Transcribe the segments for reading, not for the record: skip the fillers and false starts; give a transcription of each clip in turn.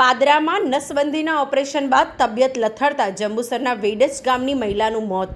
પાદરામાં નસબંધીના operation બાદ તબિયત લથડતા જંબુસરના વેડજ ગામની મહિલાનું મોત.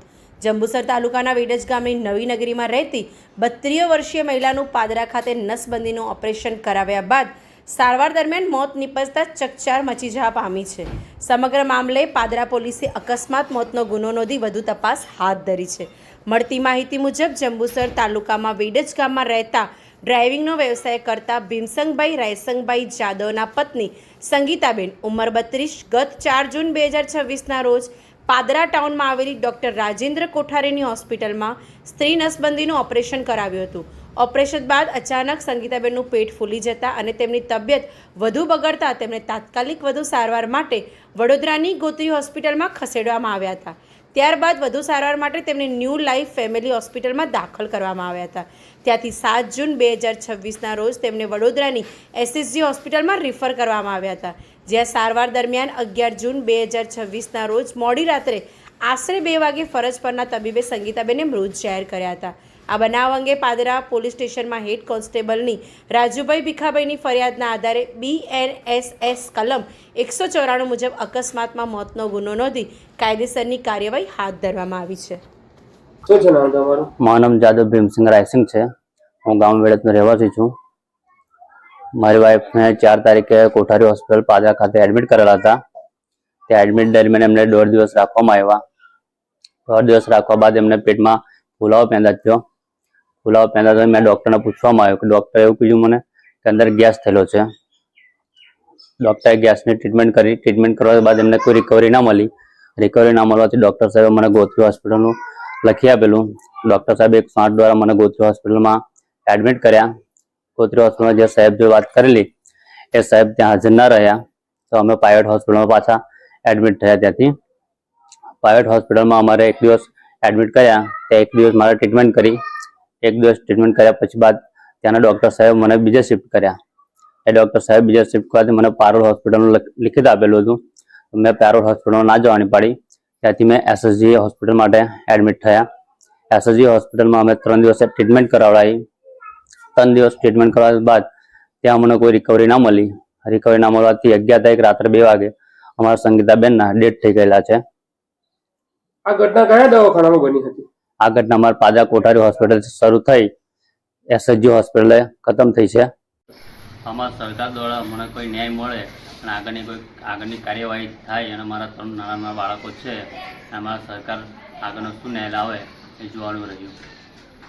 જંબુસર તાલુકાના વેડજ ગામની નવીનગરીમાં રહેતી 32 વર્ષીય મહિલાનું પાદરા ખાતે નસબંધીનું ઓપરેશન કરાવ્યા બાદ સારવાર દરમિયાન મોત નિપજતા ચકચાર મચી જવા પામી છે. સમગ્ર મામલે પાદરા પોલીસે અકસ્માત મોતનો ગુનો નોંધી વધુ તપાસ હાથ ધરી છે. મળતી માહિતી મુજબ જંબુસર તાલુકામાં વેડજ ગામમાં રહેતા ડ્રાઇવિંગનો વ્યવસાય કરતા ભીમસંગભાઈ રાયસંગભાઈ જાદવના પત્ની સંગીતાબેન ઉંમર 32 ગત 4 જૂન 2026ના રોજ પાદરા ટાઉનમાં આવેલી ડૉક્ટર રાજેન્દ્ર કોઠારીની હોસ્પિટલમાં સ્ત્રી નસબંધીનું ઓપરેશન કરાવ્યું હતું. ઓપરેશન બાદ અચાનક સંગીતાબેનનું પેટ ફૂલી જતા અને તેમની તબિયત વધુ બગડતા તેમને તાત્કાલિક વધુ સારવાર માટે વડોદરાની ગોત્રી હોસ્પિટલમાં ખસેડવામાં આવ્યા હતા. ત્યારબાદ વધુ સારવાર માટે તેમને ન્યૂ લાઈફ ફેમિલી હોસ્પિટલમાં દાખલ કરવામાં આવ્યા હતા. ત્યાંથી 7 જૂન 2026ના રોજ તેમને વડોદરાની એસએસજી હોસ્પિટલમાં રિફર કરવામાં આવ્યા હતા, જ્યાં સારવાર દરમિયાન 11 જૂન 2026ના રોજ મોડી રાત્રે આશરે 2 વાગે ફરજ પરના તબીબે સંગીતાબેનને મૃત જાહેર કર્યા હતા. આ બનાવ અંગે પાદરા પોલીસ સ્ટેશનમાં હેડ કોન્સ્ટેબલની રાજુભાઈ ભીખાભાઈની ફરિયાદના આધારે BNSS કલમ 194 મુજબ અકસ્માતમાં મોતનો ગુનો નોંધી કાયદેસરની કાર્યવાહી હાથ ધરવામાં આવી છે. મારું નામ જાદવ ભીમસિંગ રાયસિંગ છે. હું ગામ વેડજનો રહેવાસી છું. મારી વાઈફને 4 તારીખે કોઠારી હોસ્પિટલ પાદરા ખાતે એડમિટ કરેલા હતા. ત્યાં એડમિટ દરમિયાન એમને 1.5 દિવસ રાખવામાં આવ્યા. 1.5 દિવસ રાખવા બાદ એમને પેટમાં ફુલાવો પેદા થયો. મેં ડૉક્ટરને પૂછવામાં આવ્યું કે ડૉક્ટરે એવું કીધું મને કે અંદર ગેસ થયેલો છે. ડૉક્ટરે ગેસની ટ્રીટમેન્ટ કરવા બાદ એમને કોઈ રિકવરી ના મળવાથી ડૉક્ટર સાહેબે મને ગોત્રી હોસ્પિટલનું લખી આપેલું. ડૉક્ટર સાહેબ 108 દ્વારા મને ગોત્રી હોસ્પિટલમાં એડમિટ કર્યા. ગોત્રી હોસ્પિટલમાં જે સાહેબ જો વાત કરેલી એ સાહેબ ત્યાં હાજર ના રહ્યા, તો અમે પ્રાઇવેટ હોસ્પિટલમાં પાછા એડમિટ થયા. ત્યાંથી પ્રાઇવેટ હોસ્પિટલમાં અમારે 1 દિવસ એડમિટ કર્યા. ત્યાં 1 દિવસ મારે ટ્રીટમેન્ટ કરી. 1 દિવસ ટ્રીટમેન્ટ કર્યા પછી બાદ ત્યાંના ડૉક્ટર સાહેબ મને બીજે શિફ્ટ કર્યા. એ ડૉક્ટર સાહેબ બીજે શિફ્ટ કરવાથી મને પારોલ હોસ્પિટલનું લિખિત આપેલું હતું. મેં પારોલ હોસ્પિટલમાં ના જવાની પાડી. ત્યાંથી મેં SSG હોસ્પિટલ માટે એડમિટ થયા. SSG હોસ્પિટલમાં અમે 3 દિવસ ટ્રીટમેન્ટ કરાવડાવી. 3 દિવસ ટ્રીટમેન્ટ કરાવ્યા બાદ ત્યાં મને કોઈ રિકવરી ના મળી. રિકવરી ના મળવાથી 11 તારીખ રાત્રે 2 વાગે અમારા સંગીતાબેનના ડેથ થઈ ગયેલા છે. આ ઘટના કયા દવાખાનામાં બની હતી? આ ઘટના અમારા પાદરા કોઠારી હોસ્પિટલ શરૂ થઈ SSG હોસ્પિટલે ખતમ થઈ છે. અમારા સરકાર દ્વારા મને કોઈ ન્યાય મળે અને આગળની કાર્યવાહી થાય અને મારા 3 નાના બાળકો છે, અમારા સરકાર આગળનો શું ન્યાય લાવે એ જોવાનું રહ્યું.